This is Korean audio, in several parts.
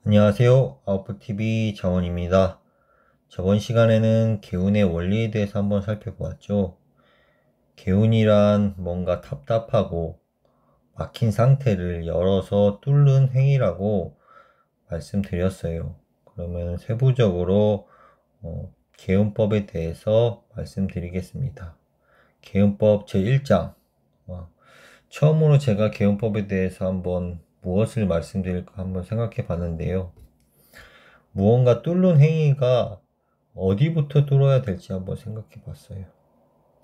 안녕하세요. 아웃풋TV 정원입니다. 저번 시간에는 개운의 원리에 대해서 한번 살펴보았죠. 개운이란 뭔가 답답하고 막힌 상태를 열어서 뚫는 행위라고 말씀드렸어요. 그러면 세부적으로 개운법에 대해서 말씀드리겠습니다. 개운법 제1장. 처음으로 제가 개운법에 대해서 한번 무엇을 말씀드릴까 한번 생각해 봤는데요. 무언가 뚫는 행위가 어디부터 뚫어야 될지 한번 생각해 봤어요.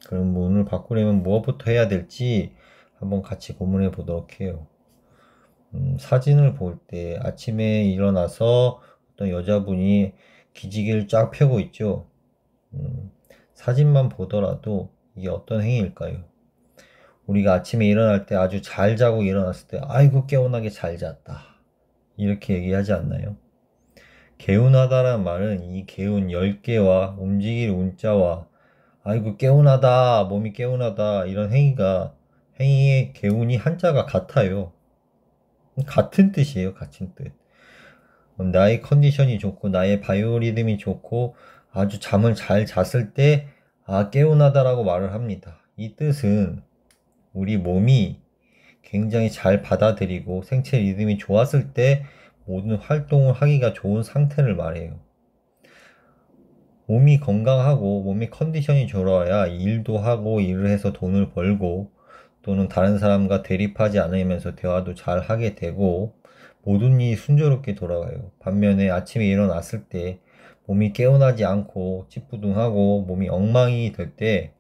그럼 문을 바꾸려면 무엇부터 해야 될지 한번 같이 고민해 보도록 해요. 사진을 볼 때 아침에 일어나서 어떤 여자분이 기지개를 쫙 펴고 있죠. 사진만 보더라도 이게 어떤 행위일까요? 우리가 아침에 일어날 때 아주 잘 자고 일어났을 때 아이고 개운하게 잘 잤다. 이렇게 얘기하지 않나요? 개운하다란 말은 이 개운 10개와 움직일 운자와 아이고 개운하다 몸이 개운하다 이런 행위의 개운이 한자가 같아요. 같은 뜻이에요. 같은 뜻. 나의 컨디션이 좋고 나의 바이오리듬이 좋고 아주 잠을 잘 잤을 때 개운하다라고 말을 합니다. 이 뜻은 우리 몸이 굉장히 잘 받아들이고 생체 리듬이 좋았을 때 모든 활동을 하기가 좋은 상태를 말해요. 몸이 건강하고 몸의 컨디션이 좋아야 일도 하고 일을 해서 돈을 벌고 또는 다른 사람과 대립하지 않으면서 대화도 잘 하게 되고 모든 일이 순조롭게 돌아가요. 반면에 아침에 일어났을 때 몸이 깨어나지 않고 찌뿌둥하고 몸이 엉망이 될 때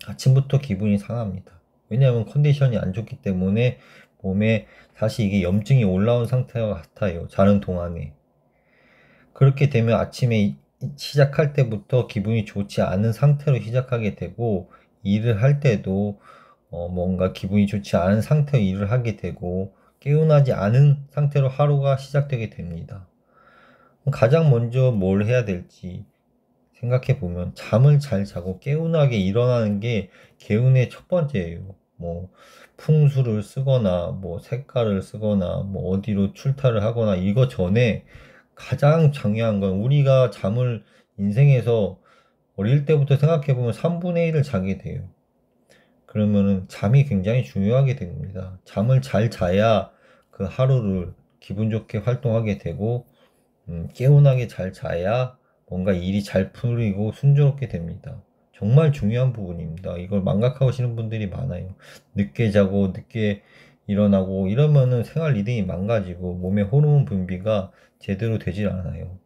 아침부터 기분이 상합니다. 왜냐하면 컨디션이 안 좋기 때문에 몸에 다시 이게 염증이 올라온 상태와 같아요. 자는 동안에. 그렇게 되면 아침에 시작할 때부터 기분이 좋지 않은 상태로 시작하게 되고 일을 할 때도 뭔가 기분이 좋지 않은 상태로 일을 하게 되고 개운하지 않은 상태로 하루가 시작되게 됩니다. 가장 먼저 뭘 해야 될지 생각해 보면 잠을 잘 자고 개운하게 일어나는 게 개운의 첫 번째예요. 뭐 풍수를 쓰거나 뭐 색깔을 쓰거나 뭐 어디로 출타를 하거나 이거 전에 가장 중요한 건 우리가 잠을 인생에서 어릴 때부터 생각해 보면 3분의 1을 자게 돼요. 그러면은 잠이 굉장히 중요하게 됩니다. 잠을 잘 자야 그 하루를 기분 좋게 활동하게 되고 개운하게 잘 자야 뭔가 일이 잘 풀리고 순조롭게 됩니다. 정말 중요한 부분입니다. 이걸 망각하시는 분들이 많아요. 늦게 자고 늦게 일어나고 이러면은 생활 리듬이 망가지고 몸의 호르몬 분비가 제대로 되질 않아요.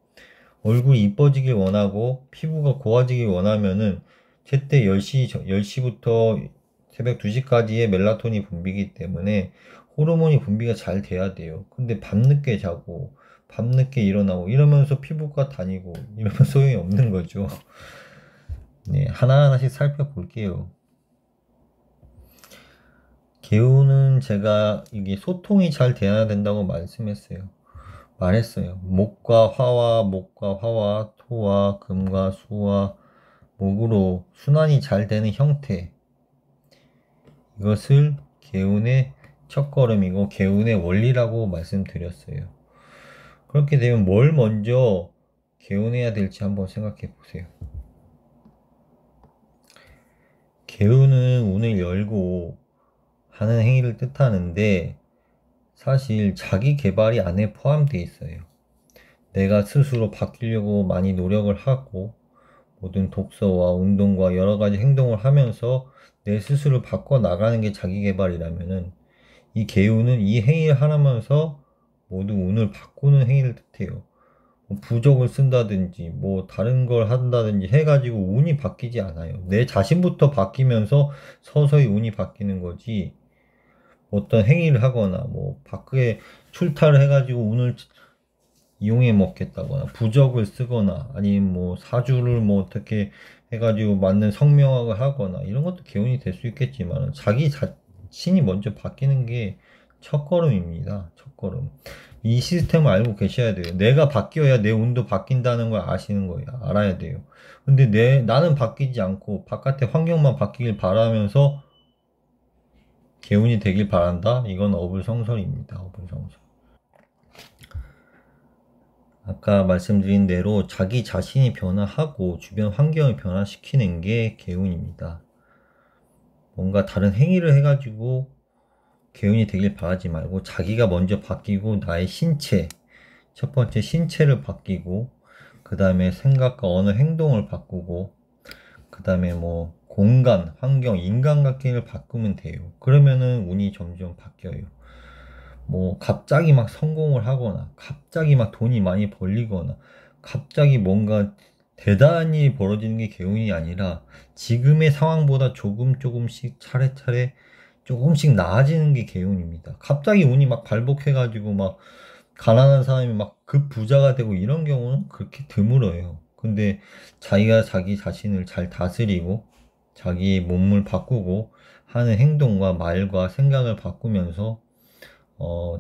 얼굴이 이뻐지길 원하고 피부가 고와지길 원하면은 제때 10시부터 새벽 2시까지의 멜라토닌 분비이기 때문에 호르몬이 분비가 잘 돼야 돼요. 근데 밤늦게 자고 밤늦게 일어나고 이러면서 피부과 다니고 이러면 소용이 없는 거죠. 네, 하나하나씩 살펴볼게요. 개우는 제가 이게 소통이 잘 돼야 된다고 말했어요. 목과 화와 토와 금과 수와 목으로 순환이 잘 되는 형태. 이것을 개운의 첫걸음이고 개운의 원리라고 말씀드렸어요. 그렇게 되면 뭘 먼저 개운해야 될지 한번 생각해 보세요. 개운은 운을 열고 하는 행위를 뜻하는데 사실 자기 개발이 안에 포함되어 있어요. 내가 스스로 바뀌려고 많이 노력을 하고 모든 독서와 운동과 여러 가지 행동을 하면서 내 스스로 바꿔 나가는 게 자기 개발이라면은 이 개운은 이 행위를 하면서 모두 운을 바꾸는 행위를 뜻해요. 뭐 부적을 쓴다든지 뭐 다른 걸 한다든지 해가지고 운이 바뀌지 않아요. 내 자신부터 바뀌면서 서서히 운이 바뀌는 거지. 어떤 행위를 하거나 뭐 밖에 출타를 해가지고 운을 이용해 먹겠다거나 부적을 쓰거나 아니면 뭐 사주를 뭐 어떻게 해가지고 맞는 성명학을 하거나 이런 것도 개운이 될 수 있겠지만 자기 자신이 먼저 바뀌는 게 첫걸음입니다. 첫걸음. 이 시스템을 알고 계셔야 돼요. 내가 바뀌어야 내 운도 바뀐다는 걸 아시는 거예요. 알아야 돼요. 근데 나는 바뀌지 않고 바깥의 환경만 바뀌길 바라면서 개운이 되길 바란다? 이건 어불성설입니다. 어불성설. 아까 말씀드린 대로 자기 자신이 변화하고 주변 환경을 변화시키는 게 개운입니다. 뭔가 다른 행위를 해가지고 개운이 되길 바라지 말고 자기가 먼저 바뀌고 나의 신체, 첫 번째 신체를 바뀌고 그 다음에 생각과 언어 행동을 바꾸고 그 다음에 뭐 공간, 환경, 인간관계를 바꾸면 돼요. 그러면은 운이 점점 바뀌어요. 뭐 갑자기 막 성공을 하거나 갑자기 막 돈이 많이 벌리거나 갑자기 뭔가 대단한 일이 벌어지는 게 개운이 아니라 지금의 상황보다 조금씩 차례차례 조금씩 나아지는 게 개운입니다. 갑자기 운이 막 발복해가지고 막 가난한 사람이 막 급 부자가 되고 이런 경우는 그렇게 드물어요. 근데 자기가 자기 자신을 잘 다스리고 자기의 몸을 바꾸고 하는 행동과 말과 생각을 바꾸면서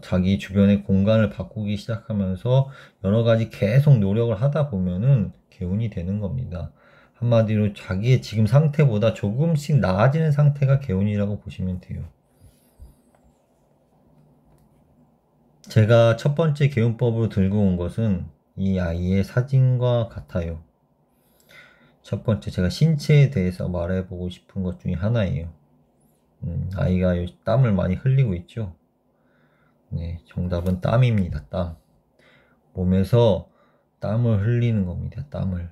자기 주변의 공간을 바꾸기 시작하면서 여러 가지 계속 노력을 하다 보면은 개운이 되는 겁니다. 한마디로 자기의 지금 상태보다 조금씩 나아지는 상태가 개운이라고 보시면 돼요. 제가 첫 번째 개운법으로 들고 온 것은 이 아이의 사진과 같아요. 첫 번째 제가 신체에 대해서 말해보고 싶은 것 중에 하나예요. 아이가 땀을 많이 흘리고 있죠. 네, 정답은 땀입니다. 땀. 몸에서 땀을 흘리는 겁니다. 땀을.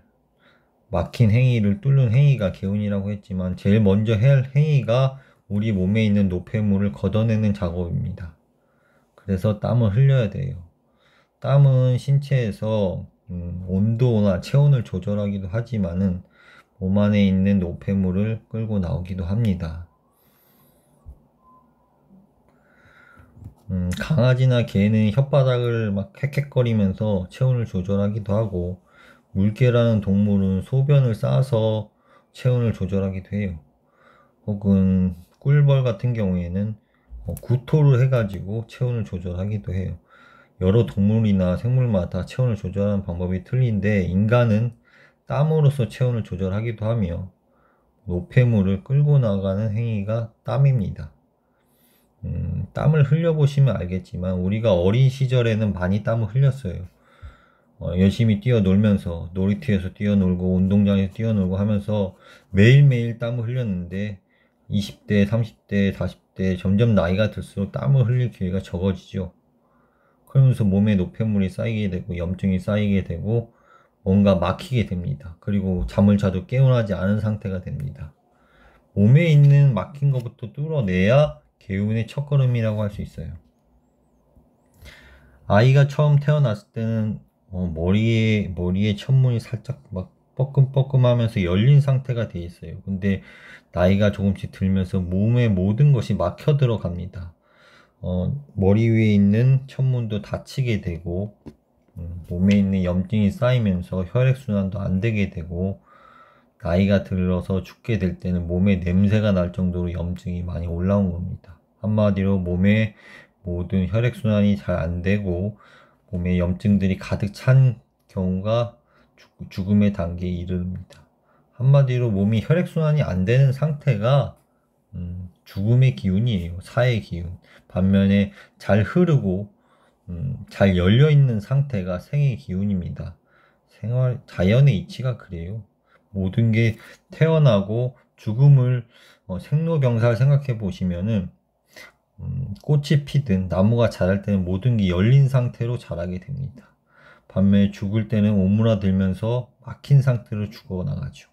막힌 행위를 뚫는 행위가 개운이라고 했지만 제일 먼저 해야 할 행위가 우리 몸에 있는 노폐물을 걷어내는 작업입니다. 그래서 땀을 흘려야 돼요. 땀은 신체에서 온도나 체온을 조절하기도 하지만은 몸 안에 있는 노폐물을 끌고 나오기도 합니다. 강아지나 개는 혓바닥을 막 헥헥거리면서 체온을 조절하기도 하고 물개라는 동물은 소변을 싸서 체온을 조절하기도 해요. 혹은 꿀벌 같은 경우에는 구토를 해가지고 체온을 조절하기도 해요. 여러 동물이나 생물마다 체온을 조절하는 방법이 틀린데 인간은 땀으로써 체온을 조절하기도 하며 노폐물을 끌고 나가는 행위가 땀입니다. 땀을 흘려보시면 알겠지만 우리가 어린 시절에는 많이 땀을 흘렸어요. 열심히 뛰어놀면서 놀이터에서 뛰어놀고 운동장에서 뛰어놀고 하면서 매일매일 땀을 흘렸는데 20대, 30대, 40대 점점 나이가 들수록 땀을 흘릴 기회가 적어지죠. 그러면서 몸에 노폐물이 쌓이게 되고 염증이 쌓이게 되고 뭔가 막히게 됩니다. 그리고 잠을 자도 깨어나지 않은 상태가 됩니다. 몸에 있는 막힌 것부터 뚫어내야 개운의 첫걸음이라고 할 수 있어요. 아이가 처음 태어났을 때는 머리에 천문이 살짝 막 뻐끔뻐끔하면서 열린 상태가 돼 있어요. 근데 나이가 조금씩 들면서 몸의 모든 것이 막혀 들어갑니다. 머리 위에 있는 천문도 닫히게 되고 몸에 있는 염증이 쌓이면서 혈액순환도 안 되게 되고 나이가 들어서 죽게 될 때는 몸에 냄새가 날 정도로 염증이 많이 올라온 겁니다. 한마디로 몸에 모든 혈액순환이 잘 안 되고 몸에 염증들이 가득 찬 경우가 죽음의 단계에 이릅니다. 한마디로 몸이 혈액순환이 안 되는 상태가 죽음의 기운이에요. 사의 기운. 반면에 잘 흐르고 잘 열려있는 상태가 생의 기운입니다. 자연의 이치가 그래요. 모든 게 태어나고 죽음을 생로병사를 생각해 보시면은 꽃이 피든 나무가 자랄 때는 모든 게 열린 상태로 자라게 됩니다. 반면에 죽을 때는 오므라들면서 막힌 상태로 죽어나가죠.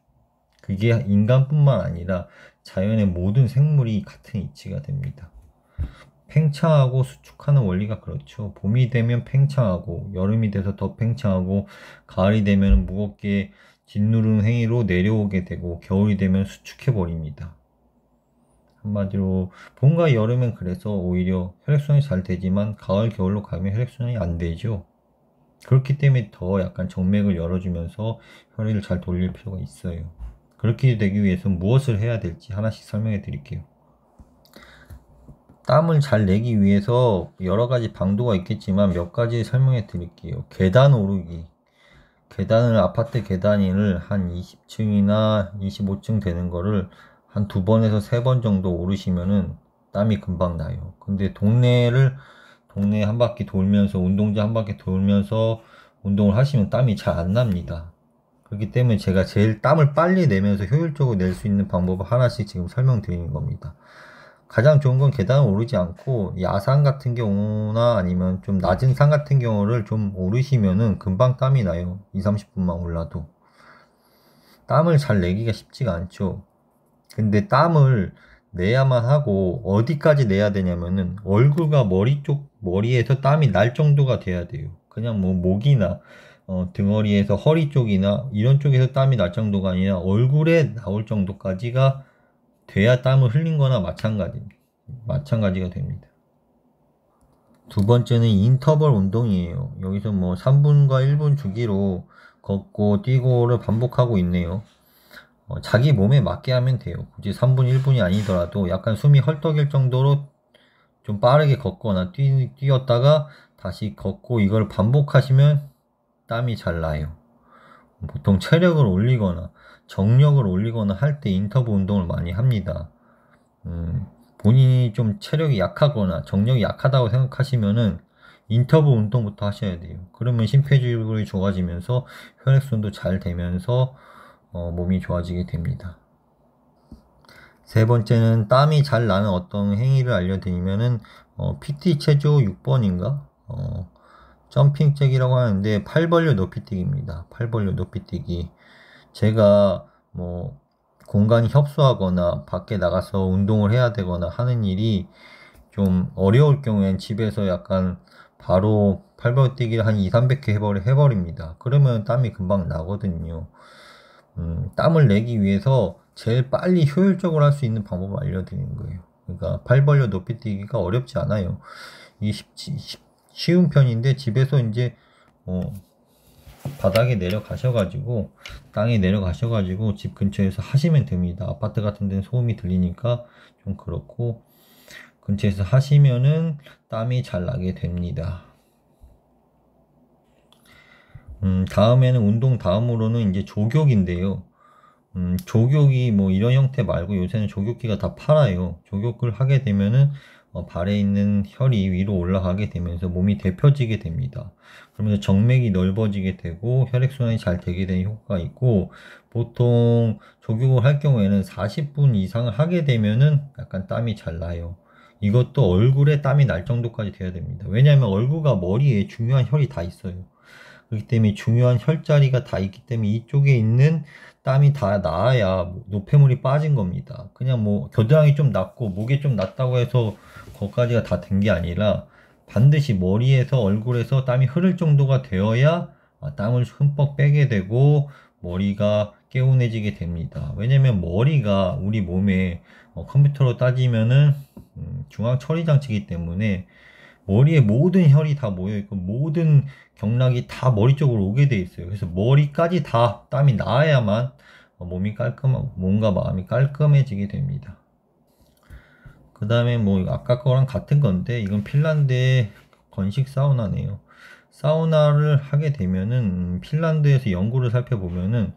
그게 인간뿐만 아니라 자연의 모든 생물이 같은 이치가 됩니다. 팽창하고 수축하는 원리가 그렇죠. 봄이 되면 팽창하고 여름이 돼서 더 팽창하고 가을이 되면 무겁게 짓누르는 행위로 내려오게 되고 겨울이 되면 수축해 버립니다. 한마디로 봄과 여름은 그래서 오히려 혈액순환이 잘 되지만 가을 겨울로 가면 혈액순환이 안 되죠. 그렇기 때문에 더 약간 정맥을 열어주면서 혈액을 잘 돌릴 필요가 있어요. 그렇게 되기 위해서 무엇을 해야 될지 하나씩 설명해 드릴게요. 땀을 잘 내기 위해서 여러 가지 방도가 있겠지만 몇 가지 설명해 드릴게요. 계단 오르기. 아파트 계단을 한 20층이나 25층 되는 거를 한 2번에서 3번 정도 오르시면은 땀이 금방 나요. 근데 동네 한 바퀴 돌면서 운동장 한 바퀴 돌면서 운동을 하시면 땀이 잘 안 납니다. 그렇기 때문에 제가 제일 땀을 빨리 내면서 효율적으로 낼 수 있는 방법을 하나씩 지금 설명드리는 겁니다. 가장 좋은 건 계단을 오르지 않고 야산 같은 경우나 아니면 좀 낮은 산 같은 경우를 좀 오르시면은 금방 땀이 나요. 2, 30분만 올라도. 땀을 잘 내기가 쉽지가 않죠. 근데 땀을 내야만 하고 어디까지 내야 되냐면은 얼굴과 머리에서 땀이 날 정도가 돼야 돼요. 그냥 뭐 목이나 등허리에서 허리 쪽이나 이런 쪽에서 땀이 날 정도가 아니라 얼굴에 나올 정도까지가 돼야 땀을 흘린 거나 마찬가지가 됩니다. 두 번째는 인터벌 운동이에요. 여기서 뭐 3분과 1분 주기로 걷고 뛰고를 반복하고 있네요. 자기 몸에 맞게 하면 돼요. 굳이 3분, 1분이 아니더라도 약간 숨이 헐떡일 정도로 좀 빠르게 걷거나 뛰었다가 다시 걷고 이걸 반복하시면 땀이 잘 나요. 보통 체력을 올리거나 정력을 올리거나 할 때 인터벌 운동을 많이 합니다. 본인이 좀 체력이 약하거나 정력이 약하다고 생각하시면은 인터벌 운동부터 하셔야 돼요. 그러면 심폐지구력이 좋아지면서 혈액순도 잘 되면서 몸이 좋아지게 됩니다. 세 번째는 땀이 잘 나는 어떤 행위를 알려드리면은 PT 체조 6번인가? 점핑 잭이라고 하는데 팔 벌려 높이뛰기입니다. 팔 벌려 높이뛰기. 제가 뭐 공간이 협소하거나 밖에 나가서 운동을 해야 되거나 하는 일이 좀 어려울 경우엔 집에서 약간 바로 팔 벌려 뛰기를 한 2, 300회 해버립니다. 그러면 땀이 금방 나거든요. 땀을 내기 위해서 제일 빨리 효율적으로 할 수 있는 방법을 알려드리는 거예요. 그러니까 팔 벌려 높이뛰기가 어렵지 않아요. 이게 쉬운 편인데 집에서 이제 바닥에 내려가셔가지고 땅에 내려가셔가지고 집 근처에서 하시면 됩니다. 아파트 같은 데는 소음이 들리니까 좀 그렇고 근처에서 하시면은 땀이 잘 나게 됩니다. 다음에는 운동 다음으로는 이제 조격인데요. 조격이 뭐 이런 형태 말고 요새는 조격기가 다 팔아요. 조격을 하게 되면은 발에 있는 혈이 위로 올라가게 되면서 몸이 데펴지게 됩니다. 그러면서 정맥이 넓어지게 되고 혈액순환이 잘 되게 되는 효과가 있고 보통 조격을 할 경우에는 40분 이상을 하게 되면은 약간 땀이 잘 나요. 이것도 얼굴에 땀이 날 정도까지 돼야 됩니다. 왜냐하면 얼굴과 머리에 중요한 혈이 다 있어요. 그렇기 때문에 중요한 혈자리가 다 있기 때문에 이쪽에 있는 땀이 다 나아야 노폐물이 빠진 겁니다. 그냥 뭐 겨드랑이 좀 났고 목에 좀 났다고 해서 거기까지가 다 된 게 아니라 반드시 머리에서 얼굴에서 땀이 흐를 정도가 되어야 땀을 흠뻑 빼게 되고 머리가 개운해지게 됩니다. 왜냐면 머리가 우리 몸에 컴퓨터로 따지면은 중앙 처리 장치이기 때문에 머리에 모든 혈이 다 모여있고 모든 경락이 다 머리 쪽으로 오게 돼 있어요. 그래서 머리까지 다 땀이 나야만 몸과 마음이 깔끔해지게 됩니다. 그 다음에 뭐 아까 거랑 같은 건데 이건 핀란드의 건식 사우나네요. 사우나를 하게 되면은 핀란드에서 연구를 살펴보면은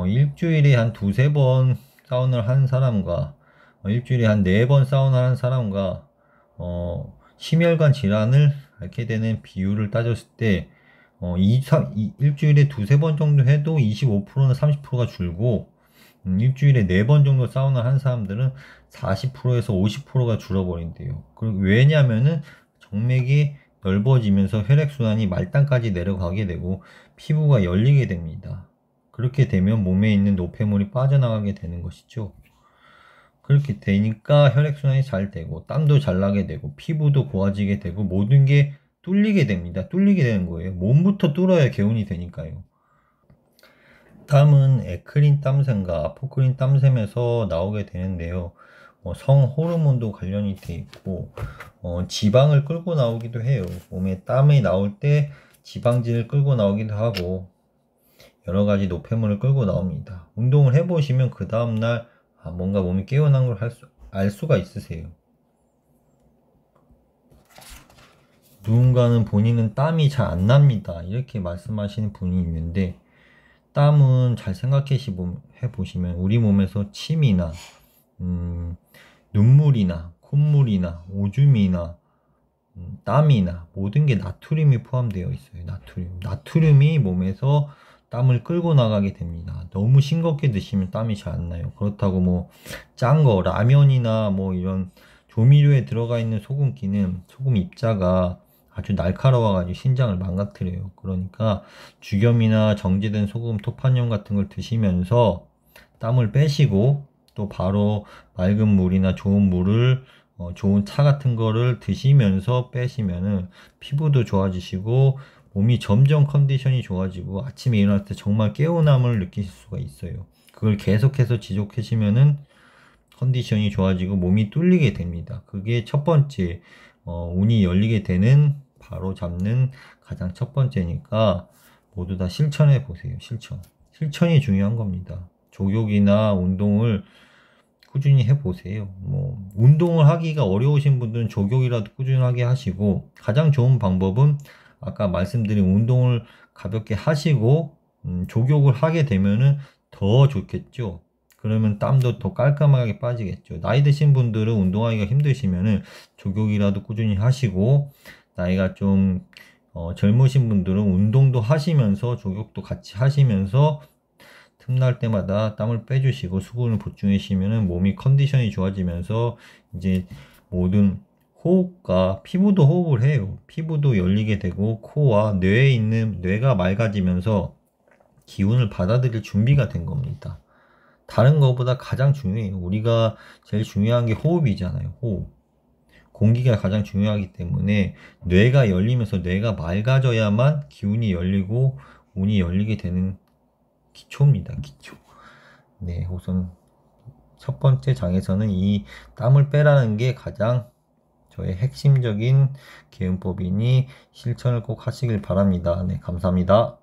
일주일에 한 두세 번 사우나를 하는 사람과 일주일에 한 네 번 사우나 하는 사람과 심혈관 질환을 앓게 되는 비율을 따졌을 때 일주일에 두세 번 정도 해도 25%나 30%가 줄고 일주일에 네 번 정도 사우나 한 사람들은 40%에서 50%가 줄어버린대요. 그리고 왜냐면은 정맥이 넓어지면서 혈액순환이 말단까지 내려가게 되고 피부가 열리게 됩니다. 그렇게 되면 몸에 있는 노폐물이 빠져나가게 되는 것이죠. 그렇게 되니까 혈액순환이 잘 되고 땀도 잘 나게 되고 피부도 고와지게 되고 모든 게 뚫리게 됩니다. 뚫리게 되는 거예요. 몸부터 뚫어야 개운이 되니까요. 땀은 에크린 땀샘과 아포크린 땀샘에서 나오게 되는데요. 성 호르몬도 관련이 돼 있고 지방을 끌고 나오기도 해요. 몸에 땀이 나올 때 지방진을 끌고 나오기도 하고 여러 가지 노폐물을 끌고 나옵니다. 운동을 해보시면 그 다음날 뭔가 몸이 깨어난 걸 알 수가 있으세요. 누군가는 본인은 땀이 잘 안 납니다. 이렇게 말씀하시는 분이 있는데 땀은 잘 생각해 보시면 우리 몸에서 침이나 눈물이나 콧물이나 오줌이나 땀이나 모든 게 나트륨이 포함되어 있어요. 나트륨이 몸에서 땀을 끌고 나가게 됩니다. 너무 싱겁게 드시면 땀이 잘 안 나요. 그렇다고 뭐 짠 거, 라면이나 뭐 이런 조미료에 들어가 있는 소금기는 소금 입자가 아주 날카로워가지고 신장을 망가뜨려요. 그러니까 죽염이나 정제된 소금, 토판염 같은 걸 드시면서 땀을 빼시고 또 바로 맑은 물이나 좋은 물을 좋은 차 같은 거를 드시면서 빼시면은 피부도 좋아지시고 몸이 점점 컨디션이 좋아지고 아침에 일어날 때 정말 개운함을 느끼실 수가 있어요. 그걸 계속해서 지속하시면은 컨디션이 좋아지고 몸이 뚫리게 됩니다. 그게 첫 번째, 운이 열리게 되는 바로 잡는 가장 첫 번째니까 모두 다 실천해 보세요. 실천이 중요한 겁니다. 족욕이나 운동을 꾸준히 해보세요. 뭐 운동을 하기가 어려우신 분들은 족욕이라도 꾸준하게 하시고, 가장 좋은 방법은 아까 말씀드린 운동을 가볍게 하시고 족욕을 하게 되면은 더 좋겠죠. 그러면 땀도 더 깔끔하게 빠지겠죠. 나이 드신 분들은 운동하기가 힘드시면은 족욕이라도 꾸준히 하시고, 나이가 좀 젊으신 분들은 운동도 하시면서 족욕도 같이 하시면서 틈날 때마다 땀을 빼주시고 수분을 보충하시면 몸이 컨디션이 좋아지면서 이제 모든 호흡과 피부도 호흡을 해요. 피부도 열리게 되고 코와 뇌에 있는 뇌가 맑아지면서 기운을 받아들일 준비가 된 겁니다. 다른 것보다 가장 중요해요. 우리가 제일 중요한 게 호흡이잖아요. 호흡. 공기가 가장 중요하기 때문에 뇌가 열리면서 뇌가 맑아져야만 기운이 열리고 운이 열리게 되는 기초입니다. 기초. 네, 우선 첫 번째 장에서는 이 땀을 빼라는 게 가장 저의 핵심적인 개운법이니 실천을 꼭 하시길 바랍니다. 네, 감사합니다.